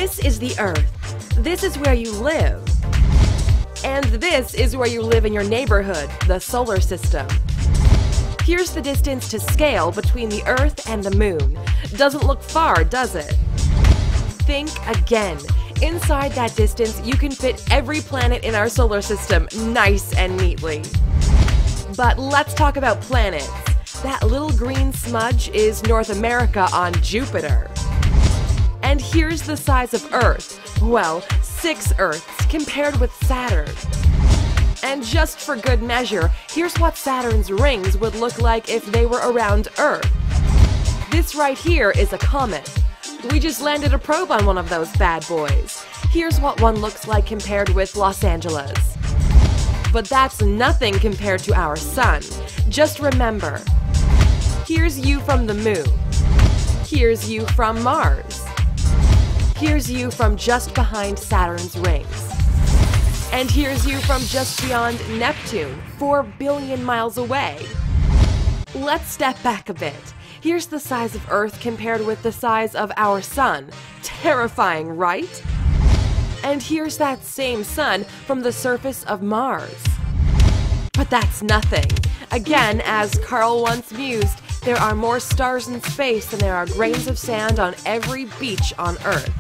This is the Earth. This is where you live. And this is where you live in your neighborhood, the solar system. Here's the distance to scale between the Earth and the Moon. Doesn't look far, does it? Think again. Inside that distance, you can fit every planet in our solar system nice and neatly. But let's talk about planets. That little green smudge is North America on Jupiter. And here's the size of Earth. Well, 6 Earths compared with Saturn. And just for good measure, here's what Saturn's rings would look like if they were around Earth. This right here is a comet. We just landed a probe on one of those bad boys. Here's what one looks like compared with Los Angeles. But that's nothing compared to our sun. Just remember, here's you from the Moon. Here's you from Mars. Here's you from just behind Saturn's rings. And here's you from just beyond Neptune, 4 billion miles away. Let's step back a bit. Here's the size of Earth compared with the size of our sun. Terrifying, right? And here's that same sun from the surface of Mars. But that's nothing. Again, as Carl once mused, there are more stars in space than there are grains of sand on every beach on Earth.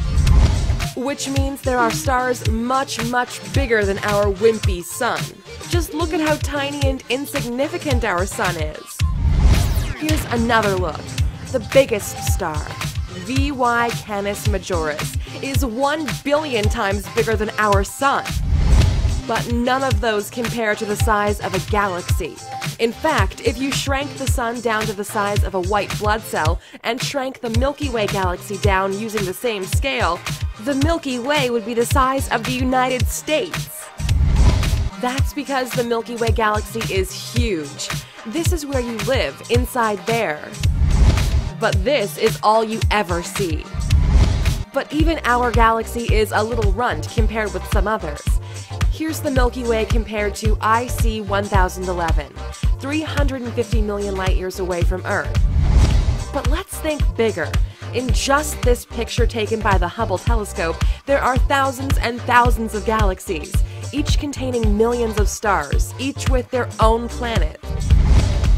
Which means there are stars much, much bigger than our wimpy sun. Just look at how tiny and insignificant our sun is. Here's another look. The biggest star, VY Canis Majoris, is 1 billion times bigger than our sun. But none of those compare to the size of a galaxy. In fact, if you shrank the sun down to the size of a white blood cell and shrank the Milky Way galaxy down using the same scale, the Milky Way would be the size of the United States. That's because the Milky Way galaxy is huge. This is where you live, inside there. But this is all you ever see. But even our galaxy is a little runt compared with some others. Here's the Milky Way compared to IC 1011, 350 million light years away from Earth. But let's think bigger. In just this picture taken by the Hubble telescope, there are thousands and thousands of galaxies, each containing millions of stars, each with their own planet.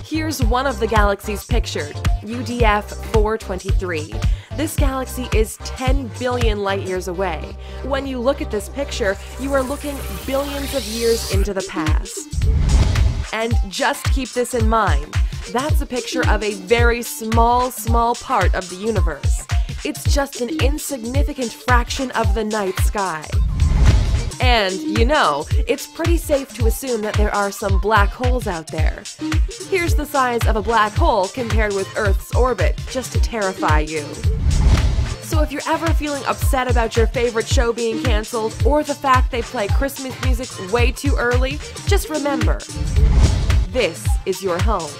Here's one of the galaxies pictured, UDF 423. This galaxy is 10 billion light years away. When you look at this picture, you are looking billions of years into the past. And just keep this in mind. That's a picture of a very small part of the universe. It's just an insignificant fraction of the night sky. And, you know, it's pretty safe to assume that there are some black holes out there. Here's the size of a black hole compared with Earth's orbit, just to terrify you. So if you're ever feeling upset about your favorite show being canceled, or the fact they play Christmas music way too early, just remember, this is your home.